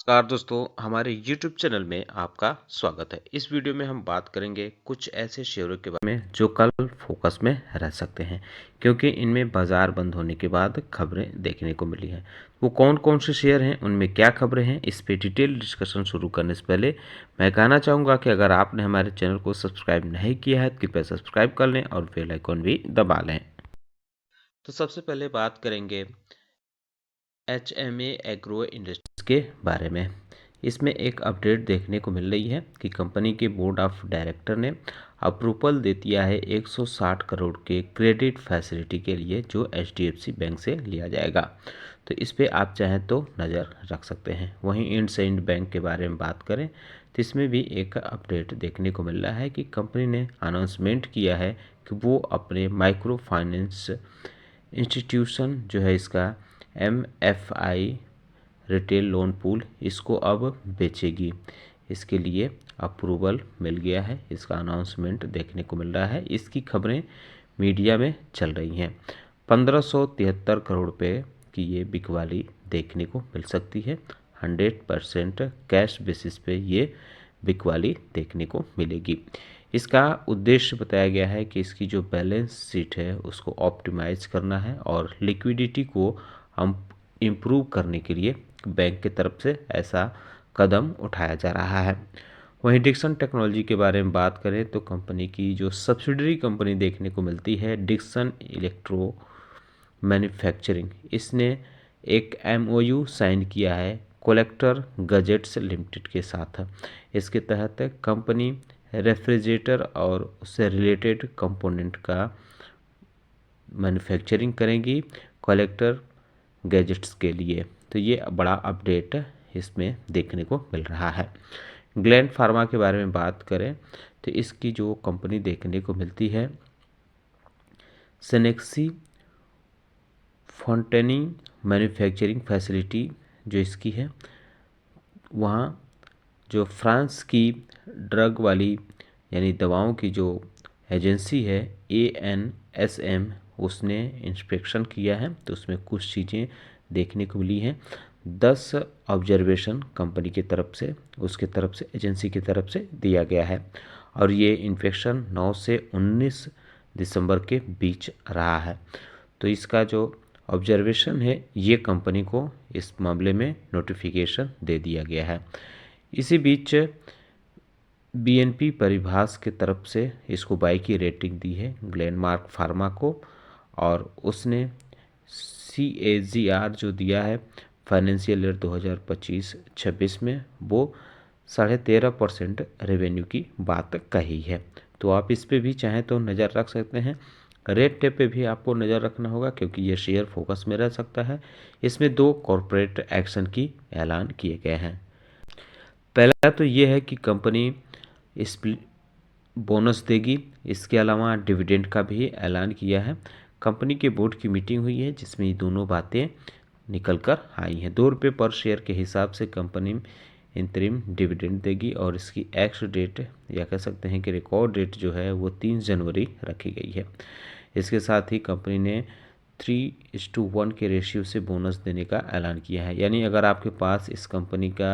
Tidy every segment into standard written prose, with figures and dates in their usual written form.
नमस्कार दोस्तों, हमारे YouTube चैनल में आपका स्वागत है। इस वीडियो में हम बात करेंगे कुछ ऐसे शेयरों के बारे में जो कल फोकस में रह सकते हैं, क्योंकि इनमें बाजार बंद होने के बाद खबरें देखने को मिली हैं। वो कौन कौन से शेयर हैं, उनमें क्या खबरें हैं, इस पे डिटेल डिस्कशन शुरू करने से पहले मैं कहना चाहूँगा कि अगर आपने हमारे चैनल को सब्सक्राइब नहीं किया है तो कृपया सब्सक्राइब कर लें और बेल आइकन भी दबा लें। तो सबसे पहले बात करेंगे HMA एग्रो इंडस्ट्रीज के बारे में। इसमें एक अपडेट देखने को मिल रही है कि कंपनी के बोर्ड ऑफ डायरेक्टर ने अप्रूवल दे दिया है 160 करोड़ के क्रेडिट फैसिलिटी के लिए, जो HDFC बैंक से लिया जाएगा। तो इस पे आप चाहें तो नज़र रख सकते हैं। वहीं इंडसइंड बैंक के बारे में बात करें तो इसमें भी एक अपडेट देखने को मिल रहा है कि कंपनी ने अनाउंसमेंट किया है कि वो अपने माइक्रो फाइनेंस इंस्टीट्यूशन जो है, इसका MFI रिटेल लोन पूल, इसको अब बेचेगी। इसके लिए अप्रूवल मिल गया है, इसका अनाउंसमेंट देखने को मिल रहा है। इसकी खबरें मीडिया में चल रही हैं। 1573 करोड़ रुपए की ये बिकवाली देखने को मिल सकती है। 100% कैश बेसिस पे ये बिकवाली देखने को मिलेगी। इसका उद्देश्य बताया गया है कि इसकी जो बैलेंस शीट है उसको ऑप्टिमाइज करना है और लिक्विडिटी को हम इम्प्रूव करने के लिए बैंक की तरफ से ऐसा कदम उठाया जा रहा है। वहीं डिक्सन टेक्नोलॉजी के बारे में बात करें तो कंपनी की जो सब्सिडरी कंपनी देखने को मिलती है, डिक्सन इलेक्ट्रो मैन्युफैक्चरिंग, इसने एक MOU साइन किया है कोलेक्टर गजेट्स लिमिटेड के साथ। इसके तहत कंपनी रेफ्रिजरेटर और उससे रिलेटेड कंपोनेंट का मैन्युफैक्चरिंग करेंगी कलेक्टर गैजेट्स के लिए। तो ये बड़ा अपडेट इसमें देखने को मिल रहा है। ग्लैंड फार्मा के बारे में बात करें तो इसकी जो कंपनी देखने को मिलती है, सेनेक्सी फॉन्टेनी मैन्युफैक्चरिंग फैसिलिटी जो इसकी है, वहाँ जो फ्रांस की ड्रग वाली यानी दवाओं की जो एजेंसी है ANSM, उसने इंस्पेक्शन किया है। तो उसमें कुछ चीज़ें देखने को मिली हैं। 10 ऑब्जर्वेशन कंपनी की तरफ से, उसके तरफ से, एजेंसी की तरफ से दिया गया है और ये इन्फेक्शन 9 से 19 दिसंबर के बीच रहा है। तो इसका जो ऑब्जर्वेशन है, ये कंपनी को इस मामले में नोटिफिकेशन दे दिया गया है। इसी बीच BNP परिभाष की तरफ से इसको बाई की रेटिंग दी है ग्लेनमार्क फार्मा को, और उसने CAGR जो दिया है फाइनेंशियल ईयर 2025-26 में, वो 13.5% रेवेन्यू की बात कही है। तो आप इस पे भी चाहें तो नज़र रख सकते हैं। रेड टेप पे भी आपको नज़र रखना होगा क्योंकि ये शेयर फोकस में रह सकता है। इसमें 2 कॉरपोरेट एक्शन की ऐलान किए गए हैं। पहला तो ये है कि कंपनी स्प्लिट बोनस देगी। इसके अलावा डिविडेंड का भी ऐलान किया है। कंपनी के बोर्ड की मीटिंग हुई है जिसमें ये दोनों बातें निकल कर आई हैं। 2 रुपये पर शेयर के हिसाब से कंपनी इंतरिम डिविडेंड देगी और इसकी एक्स डेट या कह सकते हैं कि रिकॉर्ड डेट जो है वो 3 जनवरी रखी गई है। इसके साथ ही कंपनी ने 3:1 के रेशियो से बोनस देने का ऐलान किया है। यानी अगर आपके पास इस कंपनी का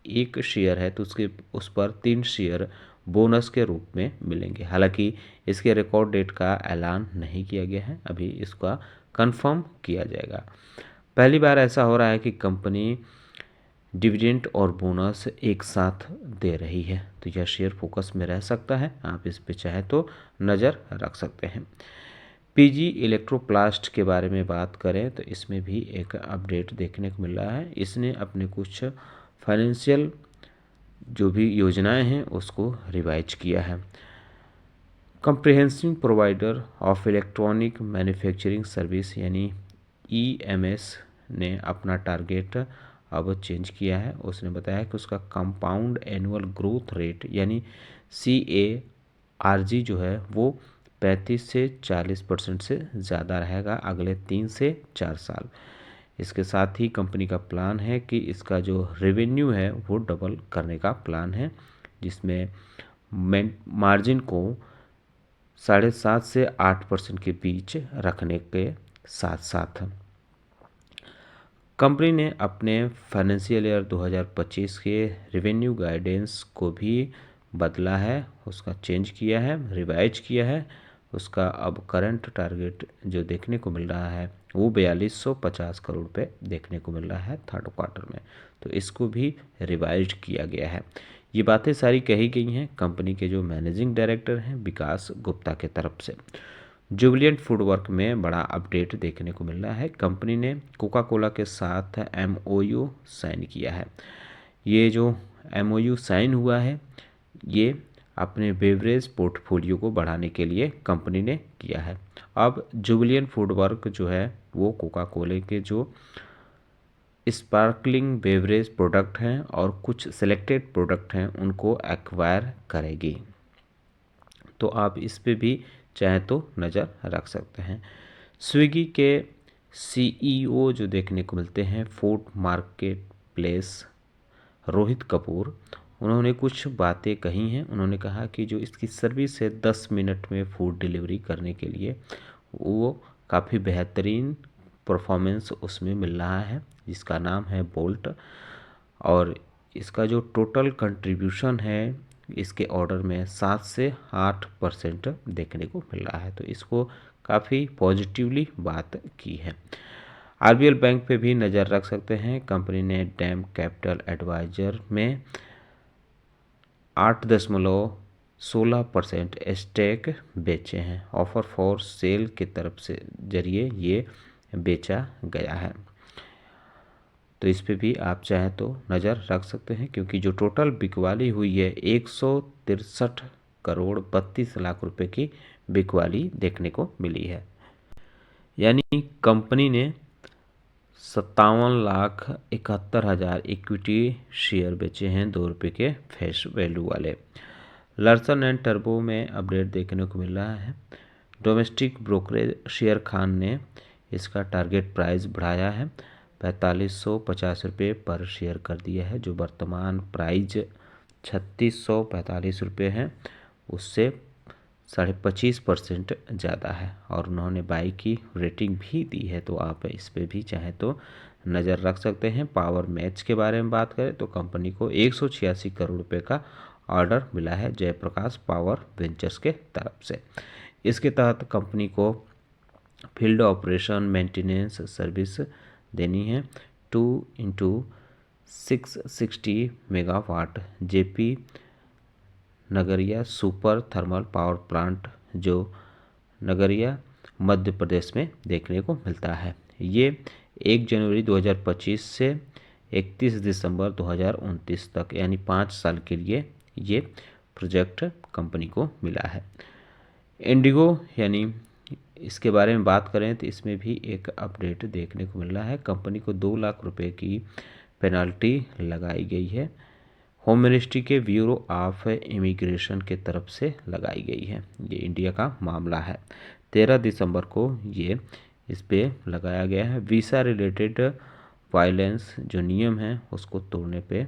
1 शेयर है तो उस पर 3 शेयर बोनस के रूप में मिलेंगे। हालांकि इसके रिकॉर्ड डेट का ऐलान नहीं किया गया है, अभी इसका कंफर्म किया जाएगा। पहली बार ऐसा हो रहा है कि कंपनी डिविडेंड और बोनस एक साथ दे रही है, तो यह शेयर फोकस में रह सकता है। आप इस पे चाहे तो नज़र रख सकते हैं। PG इलेक्ट्रोप्लास्ट के बारे में बात करें तो इसमें भी एक अपडेट देखने को मिल रहा है। इसने अपने कुछ फाइनेंशियल जो भी योजनाएं हैं उसको रिवाइज किया है। Comprehensive provider of electronic manufacturing service यानी EMS ने अपना टारगेट अब चेंज किया है। उसने बताया कि उसका कंपाउंड एनुअल ग्रोथ रेट यानी CAGR जो है वो 35 से 40% से ज़्यादा रहेगा अगले 3 से 4 साल। इसके साथ ही कंपनी का प्लान है कि इसका जो रेवेन्यू है वो डबल करने का प्लान है, जिसमें मार्जिन को 7.5 से 8% के बीच रखने के साथ साथ कंपनी ने अपने फाइनेंशियल ईयर 2025 के रेवेन्यू गाइडेंस को भी बदला है, उसका चेंज किया है, रिवाइज किया है। उसका अब करंट टारगेट जो देखने को मिल रहा है वो 4250 करोड़ रुपये देखने को मिल रहा है थर्ड क्वार्टर में, तो इसको भी रिवाइज किया गया है। ये बातें सारी कही गई हैं कंपनी के जो मैनेजिंग डायरेक्टर हैं विकास गुप्ता के तरफ से। जुबिलेंट फूडवर्क में बड़ा अपडेट देखने को मिल रहा है। कंपनी ने कोका कोला के साथ MOU साइन किया है। ये जो MOU साइन हुआ है ये अपने बेवरेज पोर्टफोलियो को बढ़ाने के लिए कंपनी ने किया है। अब जुबिलेंट फूडवर्क जो है वो कोका कोले के जो स्पार्कलिंग बेवरेज प्रोडक्ट हैं और कुछ सिलेक्टेड प्रोडक्ट हैं उनको एक्वायर करेगी, तो आप इस पे भी चाहे तो नज़र रख सकते हैं। स्विगी के CEO जो देखने को मिलते हैं food market place Rohit Kapoor, उन्होंने कुछ बातें कही हैं। उन्होंने कहा कि जो इसकी सर्विस है 10 मिनट में फूड डिलीवरी करने के लिए, वो काफ़ी बेहतरीन परफॉर्मेंस उसमें मिल रहा है, जिसका नाम है बोल्ट। और इसका जो टोटल कंट्रीब्यूशन है इसके ऑर्डर में 7 से 8% देखने को मिल रहा है, तो इसको काफ़ी पॉजिटिवली बात की है। RBL बैंक पे भी नज़र रख सकते हैं। कंपनी ने डैम कैपिटल एडवाइजर में 8.16% स्टेक बेचे हैं। ऑफर फॉर सेल की तरफ से जरिए ये बेचा गया है, तो इस पे भी आप चाहें तो नज़र रख सकते हैं, क्योंकि जो टोटल बिकवाली हुई है 163 करोड़ 32 लाख रुपए की बिकवाली देखने को मिली है। यानी कंपनी ने 57,71,000 इक्विटी शेयर बेचे हैं 2 रुपये के फेस वैल्यू वाले। लर्सन एंड टर्बो में अपडेट देखने को मिल रहा है। डोमेस्टिक ब्रोकरेज शेयर खान ने इसका टारगेट प्राइस बढ़ाया है, 4550 रुपये पर शेयर कर दिया है। जो वर्तमान प्राइस 3645 रुपये है उससे 25.5% ज़्यादा है, और उन्होंने बाई की रेटिंग भी दी है, तो आप इस पर भी चाहें तो नज़र रख सकते हैं। पावर मैच के बारे में बात करें तो कंपनी को 186 करोड़ रुपए का ऑर्डर मिला है जयप्रकाश पावर वेंचर्स के तरफ से। इसके तहत कंपनी को फील्ड ऑपरेशन मेंटेनेंस सर्विस देनी है। 2x660 मेगावाट JP नगरिया सुपर थर्मल पावर प्लांट जो नगरिया मध्य प्रदेश में देखने को मिलता है। ये 1 जनवरी 2025 से 31 दिसंबर 2029 तक यानी 5 साल के लिए ये प्रोजेक्ट कंपनी को मिला है। इंडिगो यानी इसके बारे में बात करें तो इसमें भी एक अपडेट देखने को मिल रहा है। कंपनी को 2 लाख रुपए की पेनल्टी लगाई गई है, होम मिनिस्ट्री के ब्यूरो ऑफ इमिग्रेशन के तरफ से लगाई गई है। ये इंडिया का मामला है। 13 दिसंबर को ये इस पे लगाया गया है। वीज़ा रिलेटेड वायलेंस जो नियम है उसको तोड़ने पे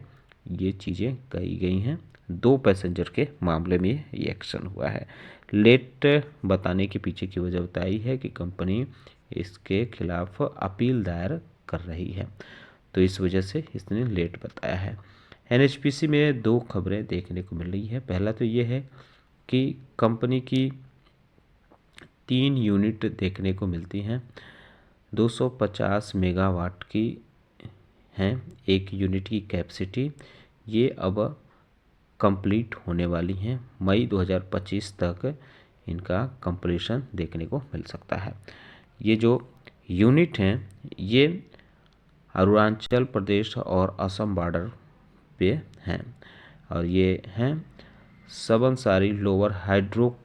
ये चीज़ें कही गई हैं। 2 पैसेंजर के मामले में ये एक्शन हुआ है। लेट बताने के पीछे की वजह बताई है कि कंपनी इसके खिलाफ अपील दायर कर रही है, तो इस वजह से इसने लेट बताया है। NHPC में 2 खबरें देखने को मिल रही है। पहला तो ये है कि कंपनी की 3 यूनिट देखने को मिलती हैं, 250 मेगावाट की हैं एक यूनिट की कैपेसिटी। ये अब कंप्लीट होने वाली हैं, मई 2025 तक इनका कंप्लीशन देखने को मिल सकता है। ये जो यूनिट हैं ये अरुणाचल प्रदेश और असम बॉर्डर पे हैं, और ये हैं सबनसारी लोअर हाइड्रो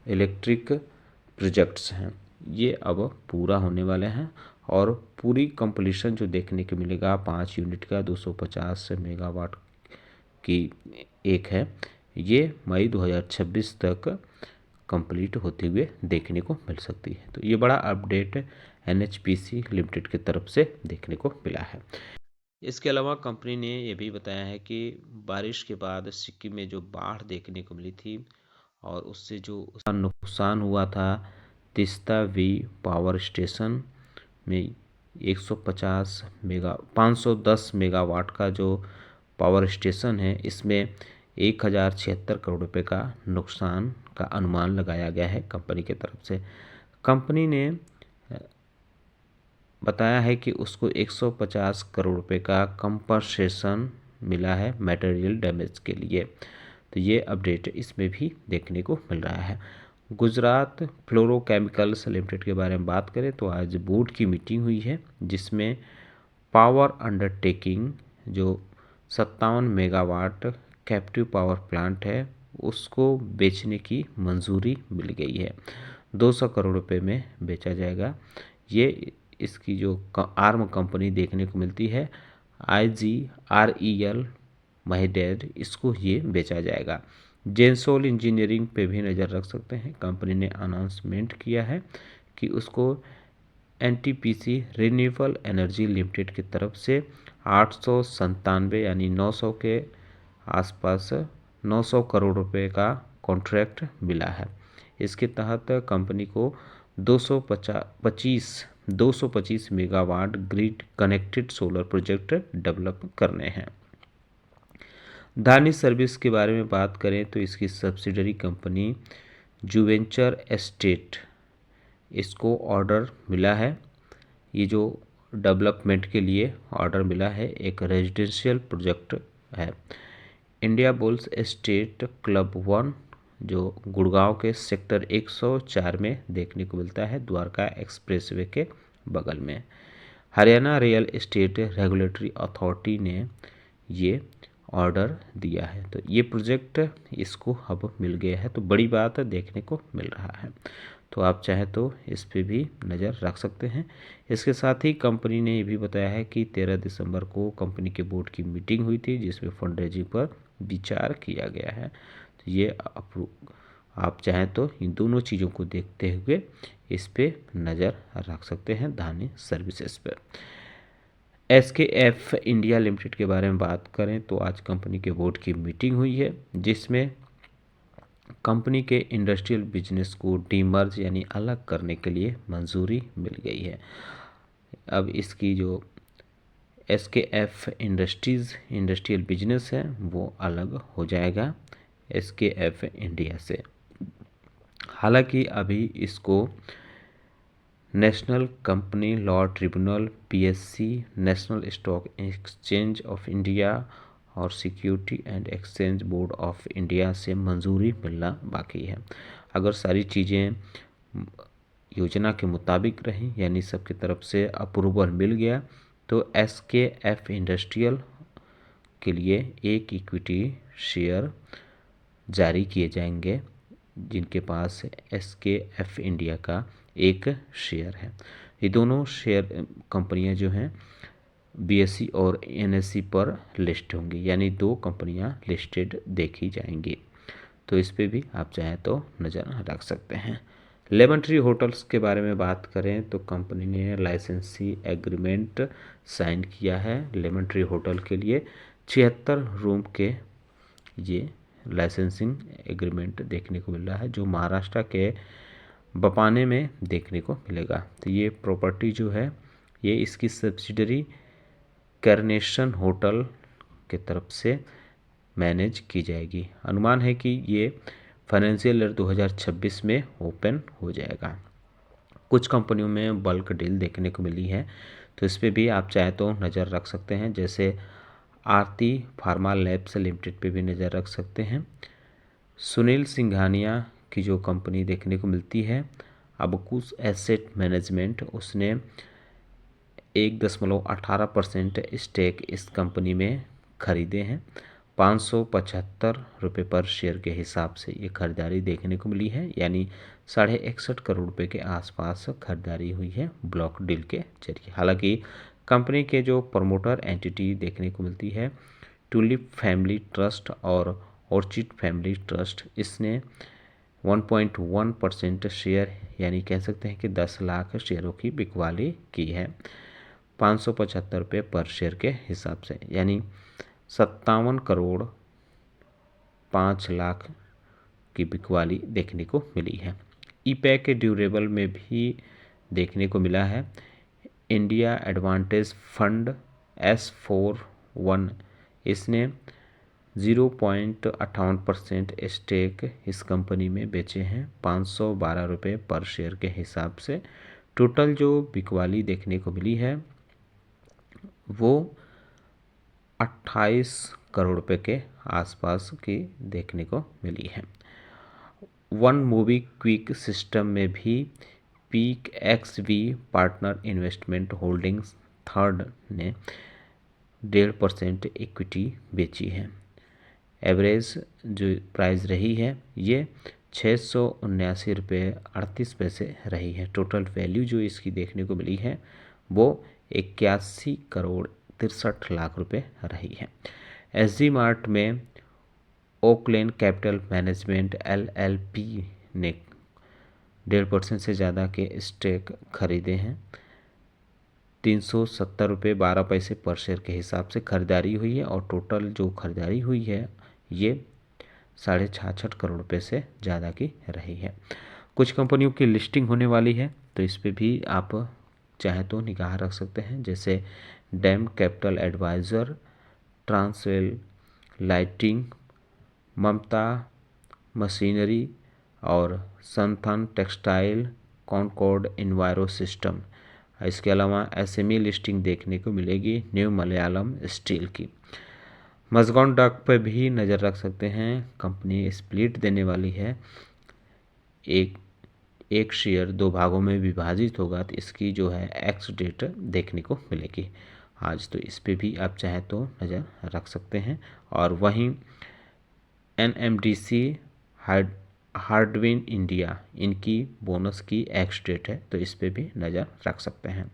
इलेक्ट्रिक प्रोजेक्ट्स हैं। ये अब पूरा होने वाले हैं और पूरी कंप्लीशन जो देखने को मिलेगा 5 यूनिट का 250 मेगावाट की एक है, ये मई 2026 तक कंप्लीट होते हुए देखने को मिल सकती है। तो ये बड़ा अपडेट NHPC लिमिटेड की तरफ से देखने को मिला है। इसके अलावा कंपनी ने ये भी बताया है कि बारिश के बाद सिक्किम में जो बाढ़ देखने को मिली थी और उससे जो नुकसान हुआ था, तीस्ता V पावर स्टेशन में 510 मेगावाट का जो पावर स्टेशन है, इसमें 1076 करोड़ रुपए का नुकसान का अनुमान लगाया गया है कंपनी की तरफ से। कंपनी ने बताया है कि उसको 150 करोड़ रुपए का कंपनसेशन मिला है मटेरियल डैमेज के लिए। तो ये अपडेट इसमें भी देखने को मिल रहा है। गुजरात फ्लोरोकेमिकल्स लिमिटेड के बारे में बात करें तो आज बोर्ड की मीटिंग हुई है, जिसमें पावर अंडरटेकिंग जो 57 मेगावाट कैप्टिव पावर प्लांट है उसको बेचने की मंजूरी मिल गई है। 200 करोड़ रुपए में बेचा जाएगा। ये इसकी जो आर्म कंपनी देखने को मिलती है IGREL महिडेर, इसको ये बेचा जाएगा। जेंसोल इंजीनियरिंग पे भी नज़र रख सकते हैं। कंपनी ने अनाउंसमेंट किया है कि उसको NTPC रिन्यूएबल एनर्जी लिमिटेड की तरफ से 897 यानी 900 के आसपास 900 करोड़ रुपए का कॉन्ट्रैक्ट मिला है। इसके तहत कंपनी को 225 megawatt grid connected solar project develop करने हैं। धानी सर्विस के बारे में बात करें तो इसकी सब्सिडरी कंपनी जुवेंचर एस्टेट, इसको ऑर्डर मिला है। ये जो डेवलपमेंट के लिए ऑर्डर मिला है, एक रेजिडेंशियल प्रोजेक्ट है। इंडिया बुल्स एस्टेट क्लब 1 जो गुड़गांव के सेक्टर 104 में देखने को मिलता है, द्वारका एक्सप्रेसवे के बगल में। Haryana real estate regulatory authority ने ये ऑर्डर दिया है। तो ये प्रोजेक्ट इसको अब मिल गया है, तो बड़ी बात देखने को मिल रहा है। तो आप चाहे तो इस पे भी नज़र रख सकते हैं। इसके साथ ही कंपनी ने ये भी बताया है कि 13 दिसंबर को कंपनी के बोर्ड की मीटिंग हुई थी, जिसमें फंड रेजिंग पर विचार किया गया है। तो ये आप चाहें तो इन दोनों चीज़ों को देखते हुए इस पे नज़र रख सकते हैं धानी सर्विसेज पर। SKF इंडिया लिमिटेड के बारे में बात करें तो आज कंपनी के बोर्ड की मीटिंग हुई है, जिसमें कंपनी के इंडस्ट्रियल बिजनेस को डीमर्ज यानी अलग करने के लिए मंजूरी मिल गई है। अब इसकी जो SKF इंडस्ट्रीज़ इंडस्ट्रियल बिजनेस है वो अलग हो जाएगा SKF इंडिया से। हालांकि अभी इसको national company law tribunal PSC, national stock exchange of India और security and exchange board of India से मंजूरी मिलना बाकी है। अगर सारी चीज़ें योजना के मुताबिक रहीं, यानी सबकी तरफ से अप्रूवल मिल गया, तो SKF इंडस्ट्रियल के लिए एक इक्विटी शेयर जारी किए जाएंगे, जिनके पास SKF इंडिया का एक शेयर है। ये दोनों शेयर कंपनियां जो हैं BSE और NSE पर लिस्ट होंगी, यानी 2 कंपनियां लिस्टेड देखी जाएंगी। तो इस पे भी आप चाहें तो नज़र रख सकते हैं। लेमन ट्री होटल्स के बारे में बात करें तो कंपनी ने लाइसेंसी एग्रीमेंट साइन किया है लेमन ट्री होटल के लिए। 76 रूम के ये लाइसेंसिंग एग्रीमेंट देखने को मिल रहा है, जो महाराष्ट्र के बपाने में देखने को मिलेगा। तो ये प्रॉपर्टी जो है ये इसकी सब्सिडरी कैरनेशन होटल के तरफ से मैनेज की जाएगी। अनुमान है कि ये फाइनेंशियल ईयर 2026 में ओपन हो जाएगा। कुछ कंपनियों में बल्क डील देखने को मिली है, तो इस पर भी आप चाहे तो नज़र रख सकते हैं। जैसे आरती फार्मा लैब्स लिमिटेड पे भी नज़र रख सकते हैं। सुनील सिंघानिया की जो कंपनी देखने को मिलती है अबकुस एसेट मैनेजमेंट, उसने 1.18% स्टेक इस कंपनी में खरीदे हैं। 575 रुपये पर शेयर के हिसाब से ये खरीदारी देखने को मिली है, यानी 61.5 करोड़ रुपए के आसपास खरीदारी हुई है ब्लॉक डील के जरिए। हालांकि कंपनी के जो प्रमोटर एंटिटी देखने को मिलती है टुलिप फैमिली ट्रस्ट और ऑर्चिड फैमिली ट्रस्ट, इसने 1.1% शेयर यानी कह सकते हैं कि 10 लाख शेयरों की बिकवाली की है 575 रुपये पर शेयर के हिसाब से, यानी 57 करोड़ 5 लाख की बिकवाली देखने को मिली है। ईपैक ड्यूरेबल में भी देखने को मिला है इंडिया एडवांटेज फंड S41, इसने 0.58% स्टेक इस कंपनी में बेचे हैं 512 रुपये पर शेयर के हिसाब से। टोटल जो बिकवाली देखने को मिली है वो 28 करोड़ रुपए के आसपास की देखने को मिली है। वन मूवी क्विक सिस्टम में भी peak XV partner investment holdings third ने 1.5% इक्विटी बेची है। एवरेज जो प्राइस रही है ये 679 रुपये 38 पैसे रही है। टोटल वैल्यू जो इसकी देखने को मिली है वो 81 करोड़ 63 लाख रुपए रही है। SG मार्ट में ओकलेन कैपिटल मैनेजमेंट LLP ने 1.5% से ज़्यादा के स्टेक खरीदे हैं। 370 रुपये 12 पैसे पर शेयर के हिसाब से खरीदारी हुई है और टोटल जो खरीदारी हुई है ये 66.5 करोड़ रुपये से ज़्यादा की रही है। कुछ कंपनियों की लिस्टिंग होने वाली है तो इस पर भी आप चाहे तो निगाह रख सकते हैं, जैसे DAM capital advisor, transwell lighting, Mamata machinery और Sanathan textile, concord enviro system. इसके अलावा SME लिस्टिंग देखने को मिलेगी न्यू मलयालम स्टील की। मज़गाउन डॉक पर भी नज़र रख सकते हैं, कंपनी स्प्लिट देने वाली है, एक शेयर 2 भागों में विभाजित होगा तो इसकी जो है एक्स डेट देखने को मिलेगी आज। तो इस पे भी आप चाहे तो नज़र रख सकते हैं। और वहीं NMDC हार्डविन इंडिया, इनकी बोनस की एक्स डेट है तो इस पे भी नज़र रख सकते हैं।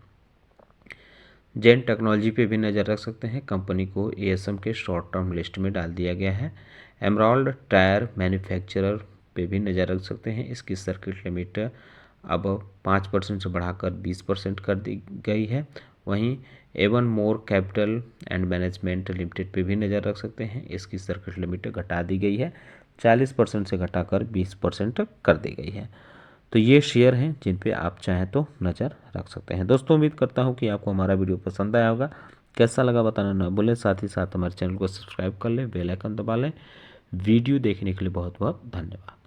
जेन टेक्नोलॉजी पे भी नज़र रख सकते हैं, कंपनी को ASM के शॉर्ट टर्म लिस्ट में डाल दिया गया है। एमराल्ड टायर मैन्युफैक्चरर पे भी नज़र रख सकते हैं, इसकी सर्किट लिमिट अब 5% से बढ़ाकर 20% कर दी गई है। वहीं Avonmore Capital and Management Limited पे भी नज़र रख सकते हैं, इसकी सर्किट लिमिट घटा दी गई है, 40% से घटाकर 20% कर दी गई है। तो ये शेयर हैं जिन पे आप चाहें तो नज़र रख सकते हैं। दोस्तों उम्मीद करता हूँ कि आपको हमारा वीडियो पसंद आया होगा, कैसा लगा बताना ना भूलें, साथ ही साथ हमारे चैनल को सब्सक्राइब कर लें, बेल आइकन दबा लें। वीडियो देखने के लिए बहुत बहुत धन्यवाद।